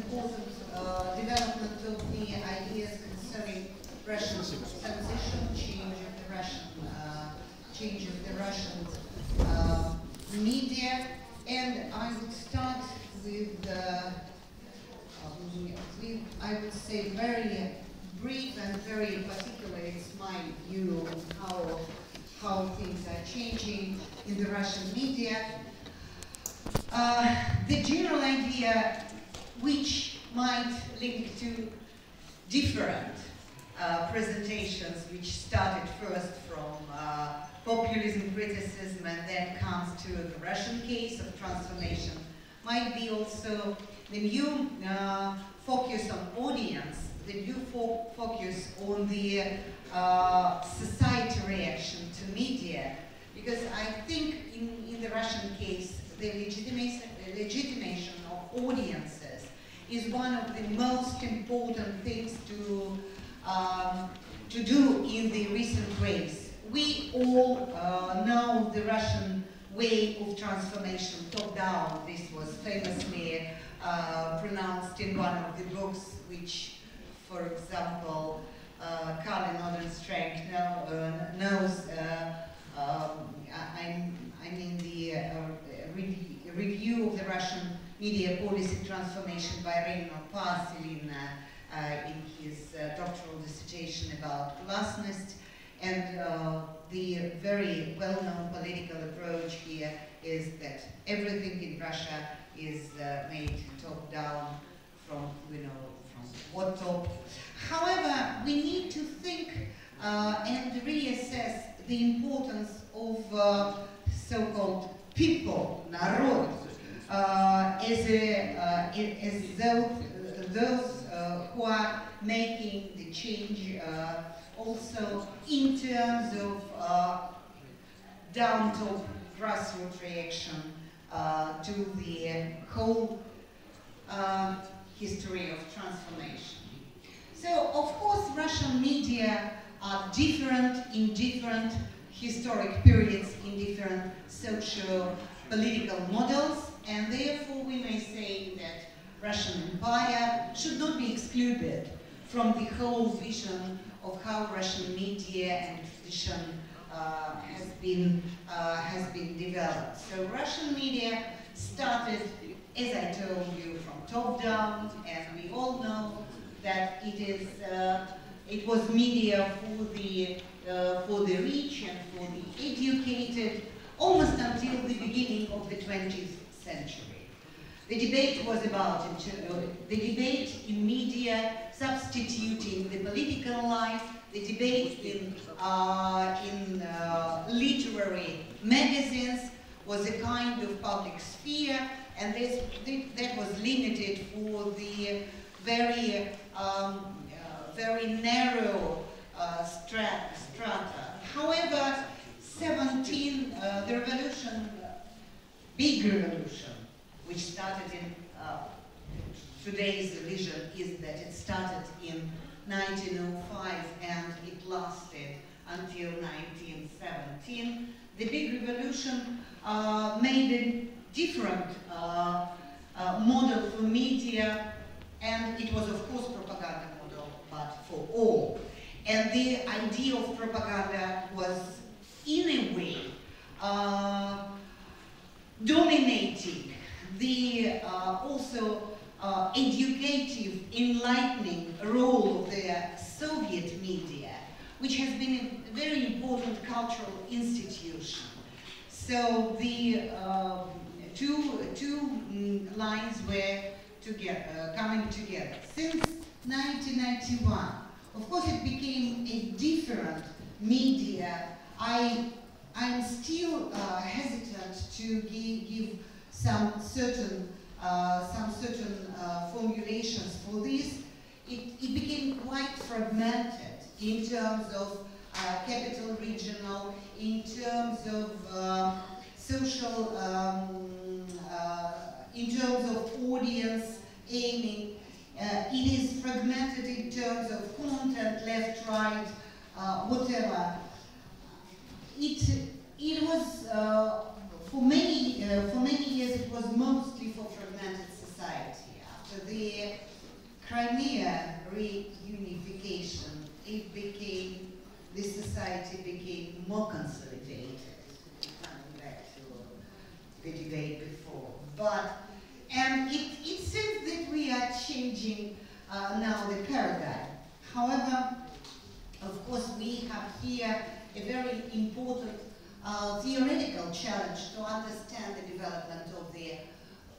important development of the ideas concerning Russian transition, change of the Russian media, and I would start with I would say very brief and very particular. It's my view of how things are changing in the Russian media. The general idea, which might link to different presentations, which started first from populism criticism and then comes to the Russian case of transformation, might be also the new focus on audience, the new focus on the society reaction to media, because I think in the Russian case, the legitimation of audiences is one of the most important things to do in the recent race. We all know the Russian way of transformation, top-down. This was famously pronounced in one of the books, which, for example, Karl Northern Strength knows. I mean the review of the Russian media policy transformation by Elena in his doctoral dissertation about glasnost, and the very well-known political approach here is that everything in Russia is made top-down from what top. However, we need to think and reassess the importance of so-called people, narod, as those who are making the change, also in terms of down-top grassroots reaction to the whole history of transformation. So, of course, Russian media are different in different historic periods, in different socio-political models, and therefore we may say that Russian Empire should not be excluded from the whole vision of how Russian media and tradition has been developed. So Russian media started, as I told you, from top down, and we all know that it was media for the rich and for the educated, almost until the beginning of the 20th century. The debate was about the debate in media substituting the political life, the debate in literary magazines was a kind of public sphere, and that was limited for the very narrow strata. However, the revolution, big revolution, which started in today's vision is that it started in 1905 and it lasted until 1917. The big revolution made a different model for media, and it was of course propaganda model, but for all. And the idea of propaganda was in a way dominating the also educative, enlightening role of the Soviet media, which has been a very important cultural institution. So the two lines were coming together. Since 1991, of course it became a different media. I'm still hesitant to give some certain formulations for this. It became quite fragmented in terms of capital regional, in terms of social, in terms of audience aiming. It is fragmented in terms of content, left, right, whatever. It was for many years it was mostly for fragmented society. after the Crimea reunification, the society became more consolidated. Coming back to the debate before, and it seems that we are changing now the paradigm. However, of course, we have here a very important theoretical challenge to understand the development of the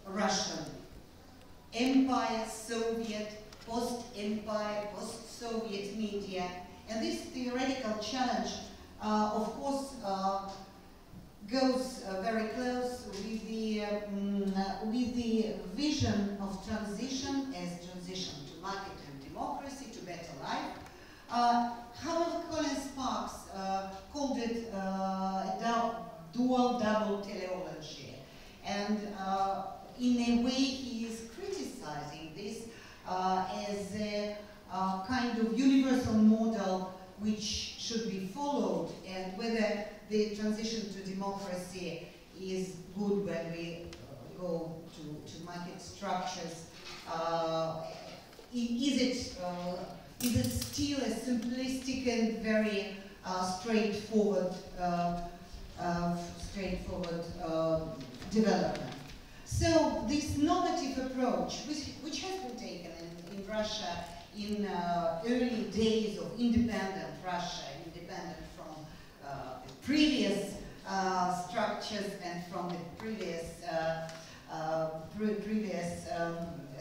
Russian Empire, Soviet, post-Empire, post-Soviet media. And this theoretical challenge, of course, goes very close with the vision of transition as transition to market and democracy, to better life. However, Colin Sparks called it a dual double teleology. And in a way, he is criticizing this as a kind of universal model which should be followed, and whether the transition to democracy is good when we go to market structures. Is it still a simplistic and very straightforward development? So this normative approach, which has been taken in Russia in early days of independent Russia, independent from the previous structures and from the previous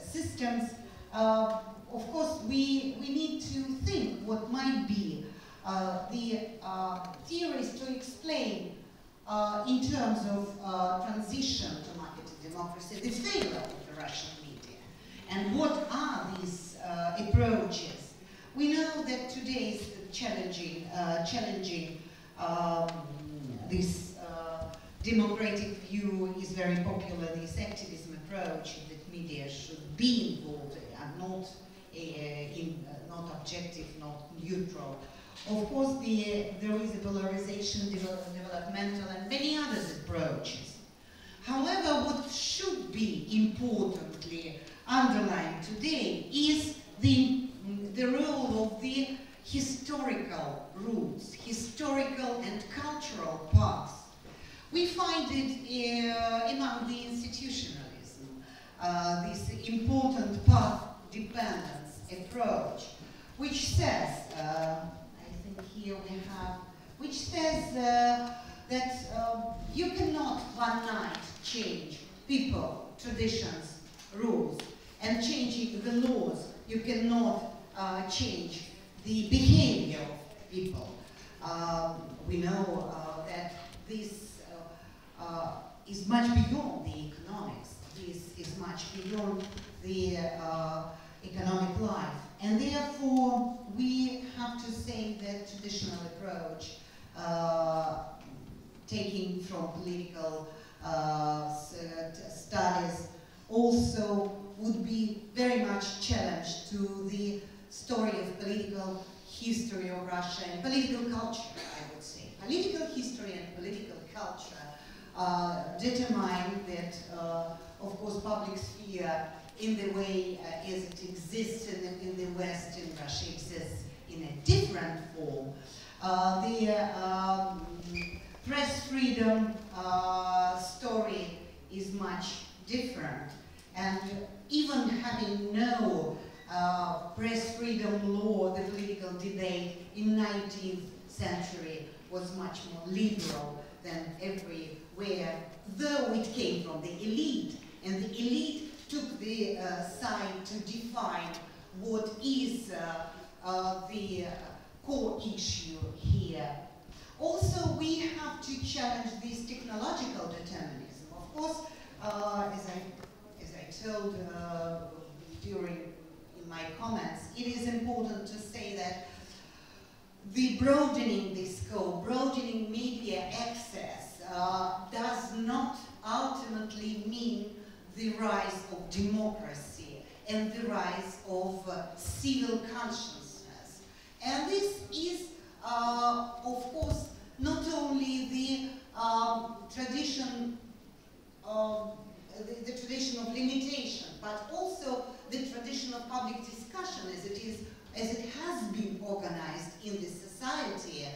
systems, of course, we need to think what might be the theories to explain in terms of transition to market democracy, the failure of the Russian media. And what are these approaches? We know that today is challenging this democratic view is very popular, this activism approach that media should be involved and not objective, not neutral. Of course, there is a polarization, developmental, and many other approaches. However, what should be importantly underlined today is the role of the historical roots, historical and cultural paths. We find it among the institutionalism, this important path dependence approach, which says, I think here we have, which says that you cannot one night change people, traditions, rules, and changing the laws, you cannot change the behavior of people. We know that this is much beyond the economics. This is much beyond the economic life. And therefore, we have to say that traditional approach, taking from political studies, also would be very much challenged to the story of political history of Russia and political culture, I would say. Political history and political culture determine that, of course, public sphere in the way as it exists in the West, in Russia, exists in a different form. The press freedom story is much different. And even having no press freedom law, the political debate in 19th century was much more liberal than everywhere, though it came from the elite. And the elite took the side to define what is the core issue here. Also, we have to challenge this technological determinism. Of course, as I told in my comments, it is important to say that the broadening the scope, broadening media access does not ultimately mean the rise of democracy and the rise of civil consciousness. And this is, of course, not only the tradition of limitation, but also the traditional public discussion as it has been organized in this society,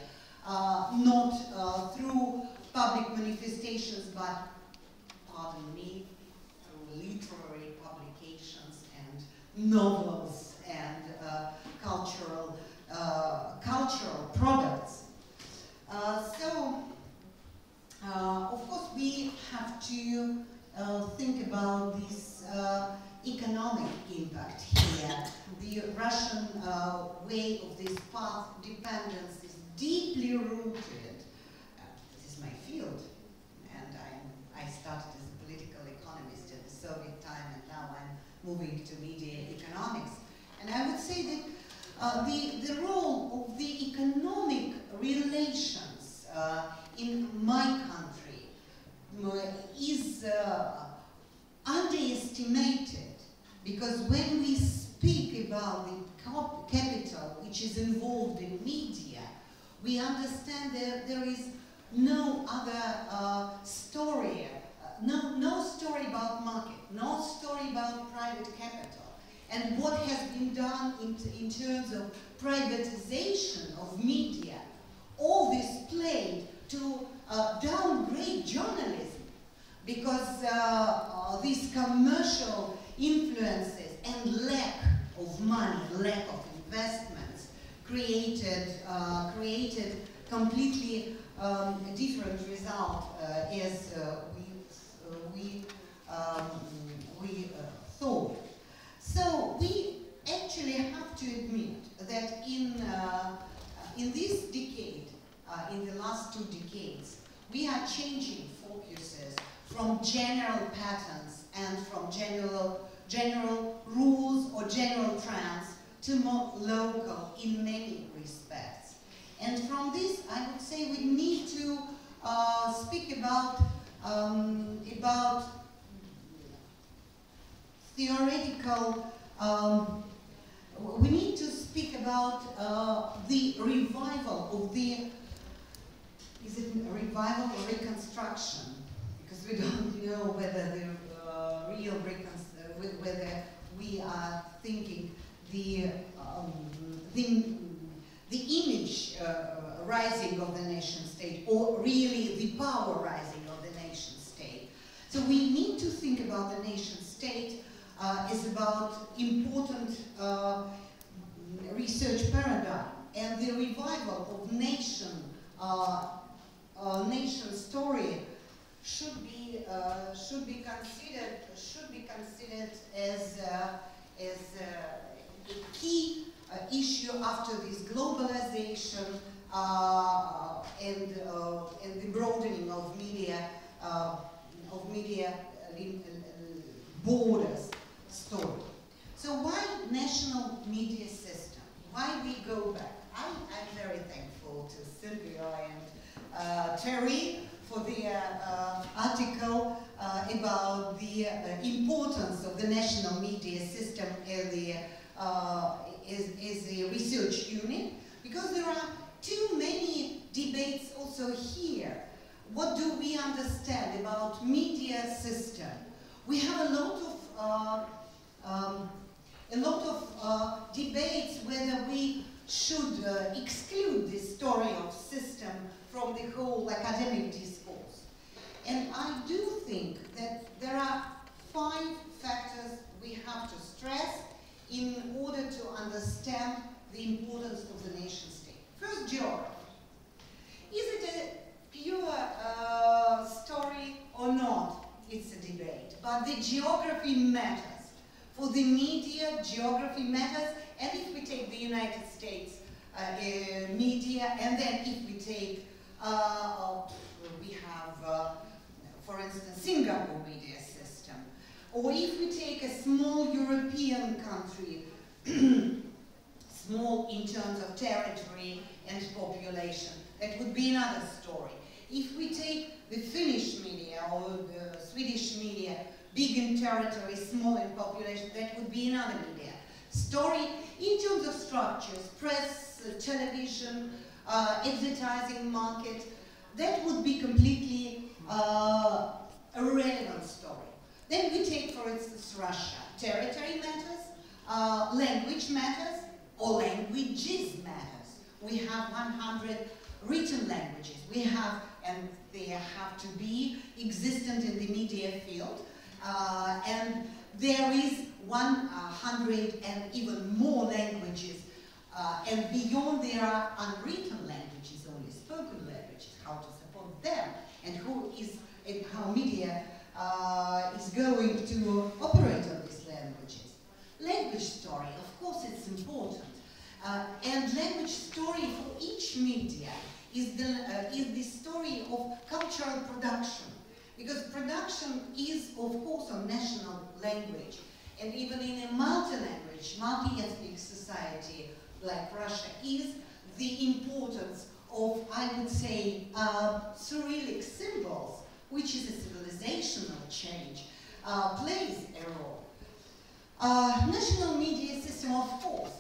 not through public manifestations, but, pardon me, through literary publications and novels and cultural products. Of course, we have to think about this economic impact here. The Russian way of this path dependence is deeply rooted. This is my field, and I started as a political economist at the Soviet time, and now I'm moving to media economics. And I would say that the role of the economic relations in my country is underestimated, because when we speak about the capital which is involved in media, we understand that there is no other story, no story about market, no story about private capital. And what has been done in terms of privatization of media, all this played to downgrade journalism, because these commercial influences and lack of money, lack of investments, created completely different result as we thought. So we actually have to admit that in this decade, in the last 2 decades, we are changing focuses from general patterns and from general rules or general trends to more local in many respects. And from this, I would say we need to speak about theoretical, we need to speak about the revival of the, is it a revival or reconstruction? Because we don't know whether the whether we are thinking the image rising of the nation state, or really the power rising of the nation state. So we need to think about the nation state as about important research paradigm, and the revival of nation story should be considered as a key issue after this globalization and the broadening of media borders story. So why national media system? Why we go back? I'm very thankful to Sylvia and Terry for the article about the importance of the national media system as a research unit, because there are too many debates also here. What do we understand about media system? We have a lot of debates whether we should exclude this story of system from the whole academic discourse. And I do think that there are 5 factors we have to stress in order to understand the importance of the nation state. First, geography. Is it a pure story or not? It's a debate. But the geography matters. For the media, geography matters. And if we take the United States media, and then if we take, we have, for instance, Singapore media system. Or if we take a small European country, small in terms of territory and population, that would be another story. If we take the Finnish media or the Swedish media, big in territory, small in population, that would be another media story. In terms of structures, press, television, advertising market, that would be completely a relevant story. Then we take, for instance, Russia. Territory matters, language matters or languages matters. We have 100 written languages. We have, and they have to be existent in the media field. And there is 100 and even more languages. And beyond there are unwritten languages, only spoken languages, how to support them, and how media is going to operate on these languages. Language story, of course it's important. And language story for each media is the story of cultural production. Because production is, of course, a national language. And even in a multi-language, multi-ethnic society like Russia is the importance of, I would say, Cyrillic symbols, which is a civilizational change, plays a role. National media system, of course,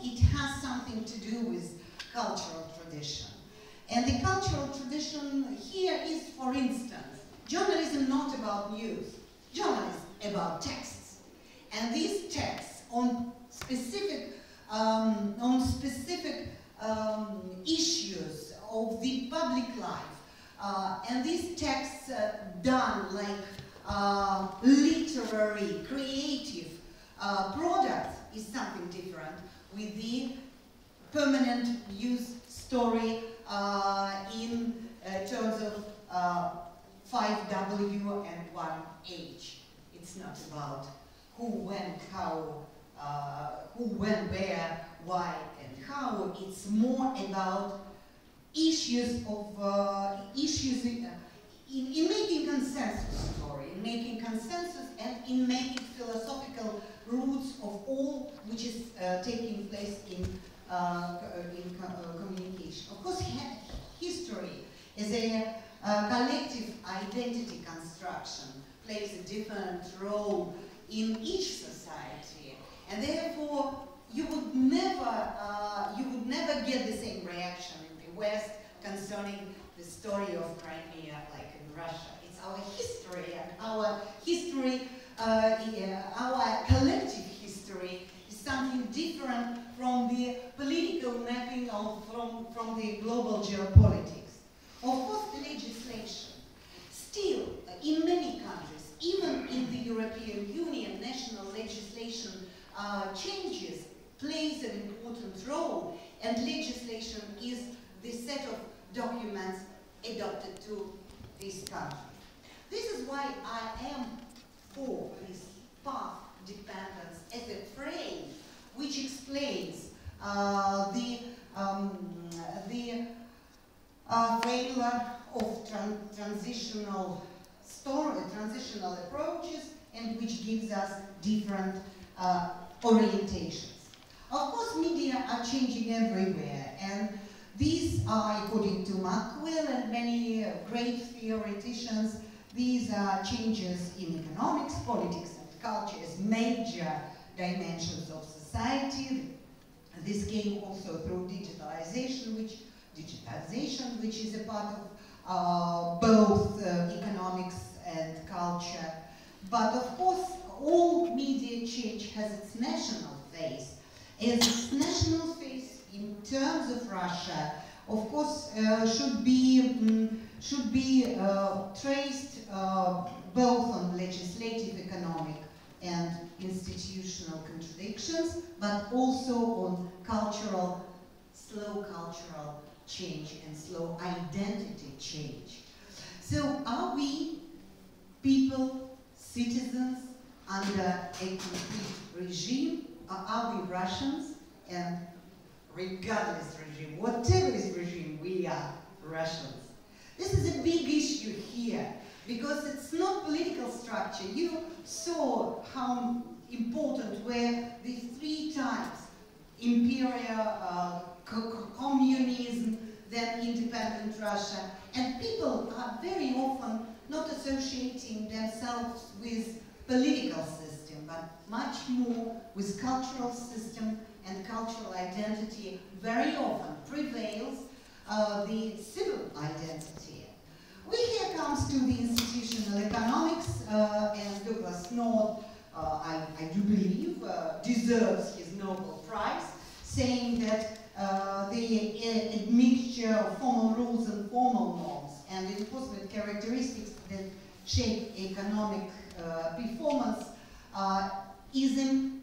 it has something to do with cultural tradition. And the cultural tradition here is, for instance, journalism not about news, journalism about texts. And these texts on specific issues of the public life. And these texts done like literary, creative products is something different with the permanent news story in terms of 5W and 1H. It's not about who, when, how, who, when, where, why, and how. It's more about issues of in making consensus story, in making consensus, and in making philosophical roots of all which is taking place in communication. Of course, history is a collective identity construction, plays a different role in each society, and therefore you would never get the same reaction in the West concerning the story of Crimea like in Russia. It's our history, and our history, our collective history is something different from the political mapping of from the global geopolitics. Of course, the legislation. Still, in many countries, even in the European Union, national legislation changes, plays an important role, and legislation is the set of documents adopted to this country. This is why I am for this path dependence as a frame which explains the failure of transitional approaches, and which gives us different orientations. Of course, media are changing everywhere, and these are, according to Maxwell and many great theoreticians, these are changes in economics, politics, and culture as major dimensions of society. This came also through digitalization, which is a part of both economics and culture. But of course, all media change has its national face. As its national face in terms of Russia, of course, should be traced both on legislative, economic, and institutional contradictions, but also on slow cultural change and slow identity change. So are we people, citizens, under a complete regime, or are we Russians? And regardless regime, whatever is regime, we are Russians. This is a big issue here, because it's not political structure. You saw how important were these three types: imperial, communism, then independent Russia. And people are very often not associating themselves with political system, but much more with cultural system, and cultural identity very often prevails the civil identity. Here comes to the institutional economics, and Douglas North, I do believe, deserves characteristics that shape economic performance is in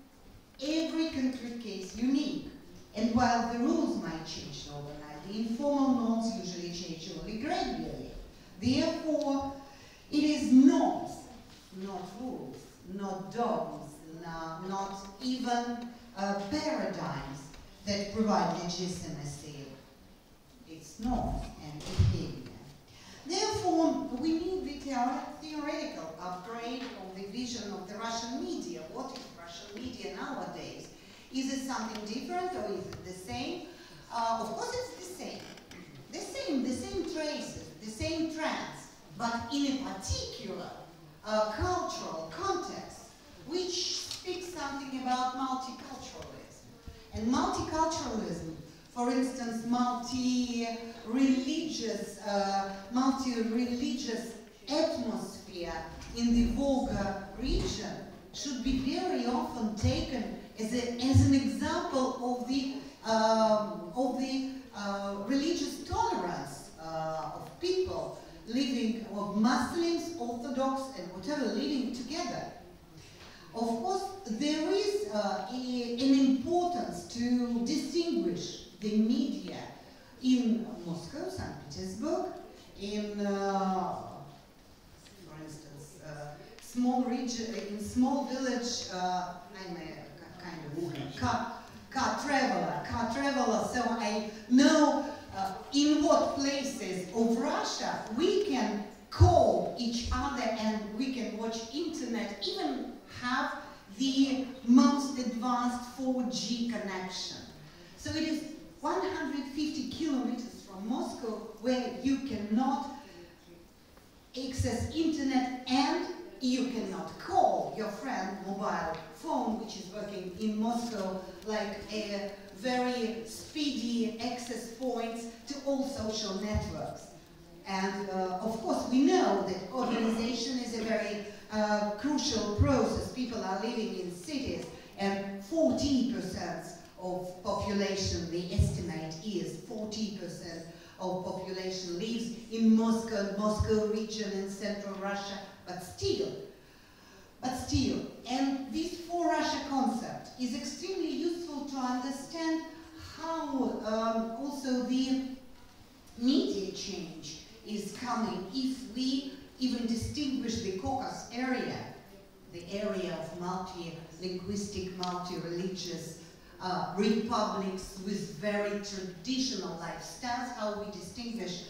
every concrete case unique. And while the rules might change overnight, the informal norms usually change only gradually. Therefore, it is norms, not rules, not dogmas, not even paradigms that provide legitimacy. It's norms and behavior. Therefore, we need the theoretical upgrade of the vision of the Russian media. What is Russian media nowadays? Is it something different or is it the same? Of course it's the same. The same traces, the same trends, but in a particular cultural context, which speaks something about multiculturalism. And multiculturalism, for instance, multi-religious atmosphere in the Volga region should be very often taken as an example of the religious tolerance of people living, of Muslims, Orthodox, and whatever, living together. Of course, there is an importance to distinguish the media in Moscow, St. Petersburg, in, for instance, small region, in small village. I'm a kind of car traveler, so I know in what places of Russia we can call each other and we can watch internet, even have the most advanced 4G connection. So it is 150 kilometers from Moscow where you cannot access internet and you cannot call your friend mobile phone, which is working in Moscow like a very speedy access points to all social networks. And of course we know that urbanization is a very crucial process. People are living in cities and 40% of population, the estimate is 40% of population lives in Moscow region in central Russia, but still, and this for Russia concept is extremely useful to understand how also the media change is coming if we even distinguish the Caucasus area, the area of multi-linguistic, multi-religious republics with very traditional lifestyles, how we distinguish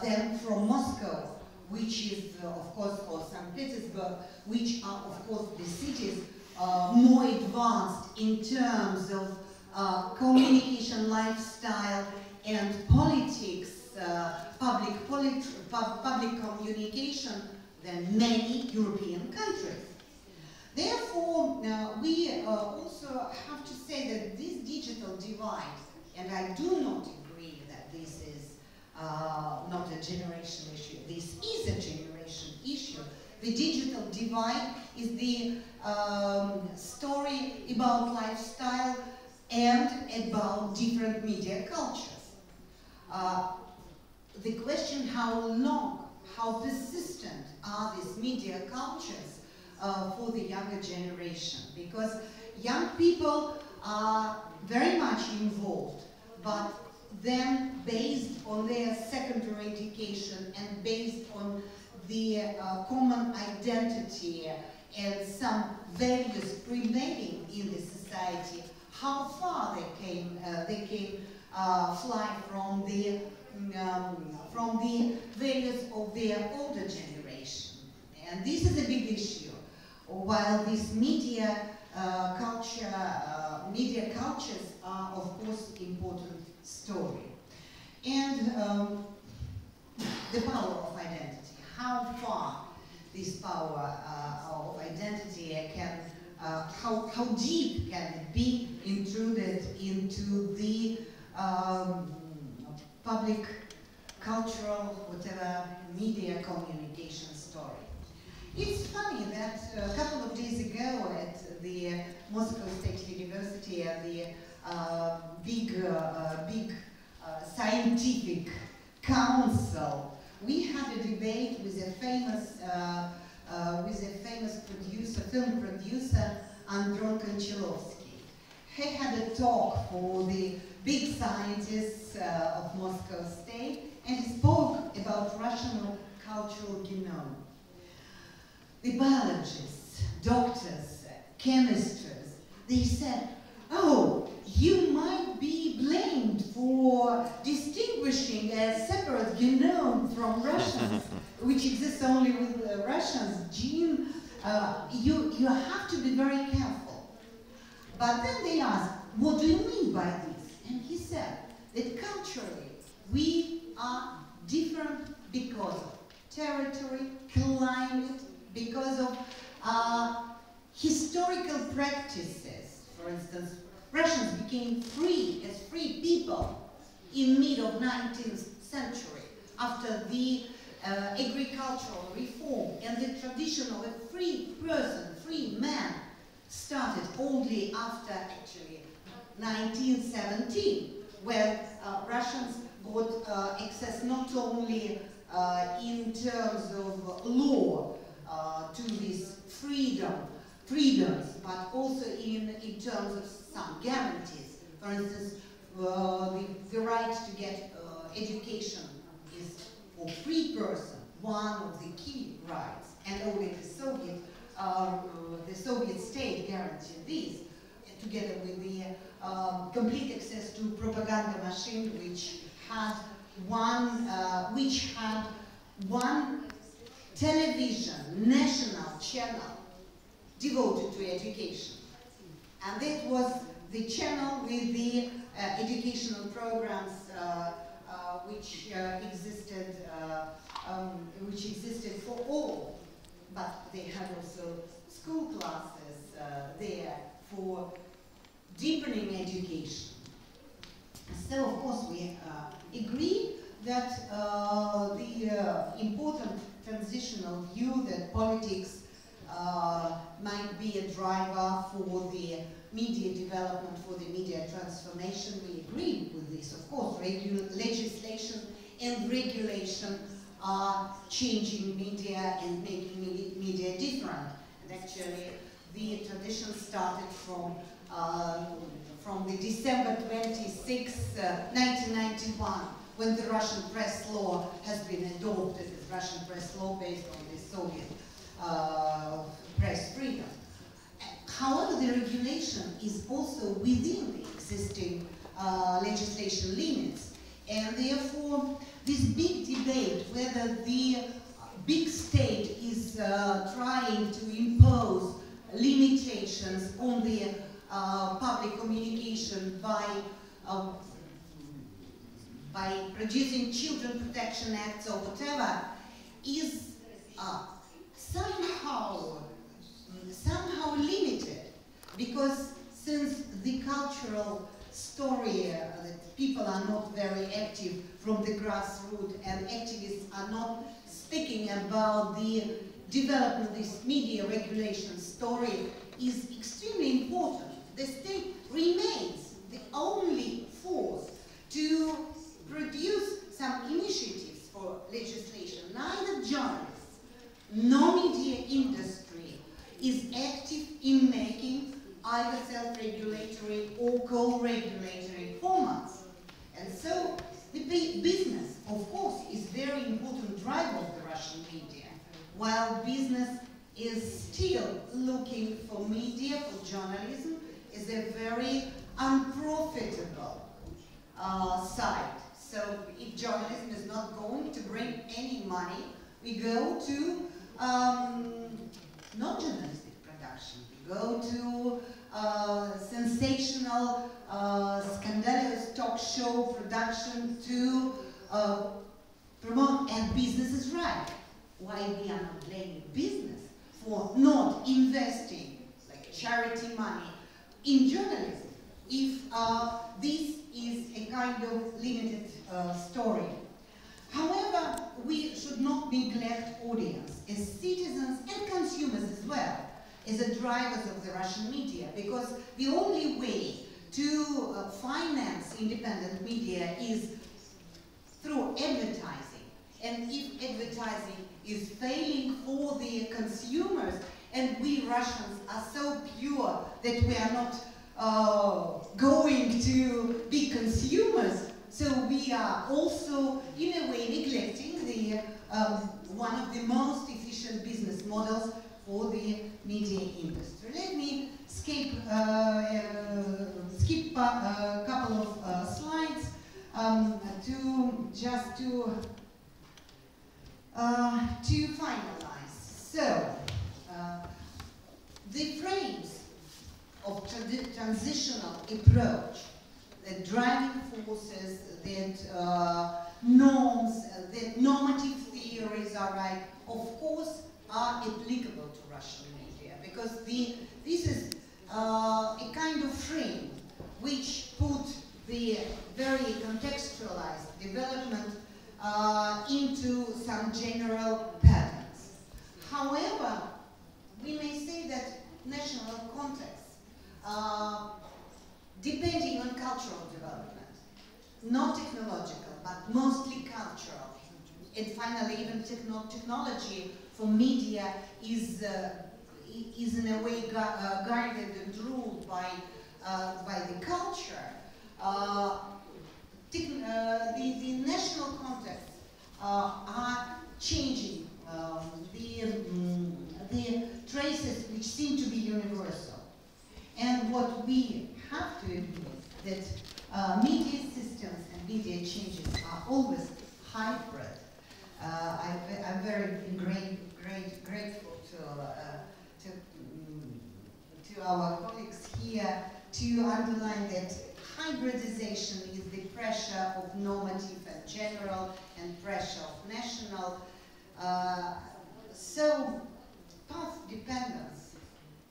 them from Moscow, which is, of course, or St. Petersburg, which are, of course, the cities more advanced in terms of communication, lifestyle, and politics, public communication than many European countries. Therefore, we also have to say that this digital divide, and I do not agree that this is not a generation issue, this is a generation issue. The digital divide is the story about lifestyle and about different media cultures. The question how long, how persistent are these media cultures for the younger generation, because young people are very much involved, but then based on their secondary education and based on the common identity and some values prevailing in the society, how far they can fly from the values of their older generation. And this is a big issue. While these media cultures are, of course, important story. And the power of identity. How far this power of identity can, how deep can it be intruded into the public, cultural, whatever, media communication story. It's funny that a couple of days ago at the Moscow State University at the big scientific council we had a debate with a famous producer, film producer, Andron Konchalovsky. He had a talk for the big scientists of Moscow State, and he spoke about Russian cultural genome. The biologists, doctors, chemists, they said, oh, you might be blamed for distinguishing a separate genome from Russians, which exists only with Russians gene. You have to be very careful. But then they asked, what do you mean by this? And he said that culturally we are different because of territory, climate, because of historical practices. For instance, Russians became free as free people in mid of 19th century after the agricultural reform, and the tradition of a free person, free man, started only after actually 1917, when Russians got access not only in terms of law to these freedoms, but also in terms of some guarantees. For instance, the right to get education is for free person, one of the key rights, and only the Soviet state guaranteed this, together with the complete access to propaganda machine, which had one television national channel devoted to education, and that was the channel with the educational programs which existed for all, but they had also school classes there for deepening education. So, of course, we agree that the important transitional view that politics might be a driver for the media development, for the media transformation. We agree with this. Of course, legislation and regulation are changing media and making media different. And actually, the tradition started from the December 26, 1991, when the Russian press law has been adopted as Russian press law based on the Soviet press freedom. However, the regulation is also within the existing legislation limits, and therefore this big debate whether the big state is trying to impose limitations on the public communication by producing children protection acts or whatever is somehow limited, because since the cultural story that people are not very active from the grassroots and activists are not speaking about the development of this media regulation story is extremely important. The state remains the only force to produce some initiatives for legislation. Neither journalists nor media industry is active in making either self-regulatory or co-regulatory formats. And so the business, of course, is a very important driver of the Russian media, while business is still looking for media, for journalism, is a very unprofitable side. So if journalism is not going to bring any money, we go to not journalistic production. We go to sensational, scandalous talk show production to promote, and business is right. Why we are not blaming business for not investing like charity money in journalism if this is a kind of limited story. However, we should not neglect audience as citizens and consumers as well as the drivers of the Russian media, because the only way to finance independent media is through advertising. And if advertising is failing for the consumers, and we Russians are so pure that we are not going to be consumers, so we are also, in a way, neglecting the one of the most efficient business models for the media industry. Let me skip a couple of slides to finalize. So, the frames of transitional approach, the driving forces, that norms, that normative theories are right, of course, are applicable to Russian media, because this is a kind of frame which put the very contextualized development into some general patterns. However, we may say that national contexts, depending on cultural development, not technological, but mostly cultural, and finally even technology for media is in a way guided and ruled by the culture. The national contexts are changing the traces which seem to be universal. And what we have to admit that media systems and media changes are always hybrid. I'm very grateful to our colleagues here to underline that hybridization is the pressure of normative and general and pressure of national. So path dependence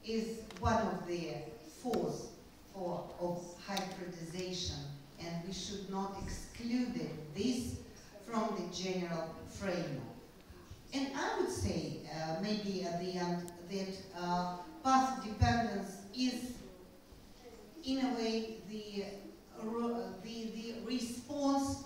is one of the forces of hybridization, and we should not exclude this from the general framework. And I would say, maybe at the end, that path dependence is, in a way, the response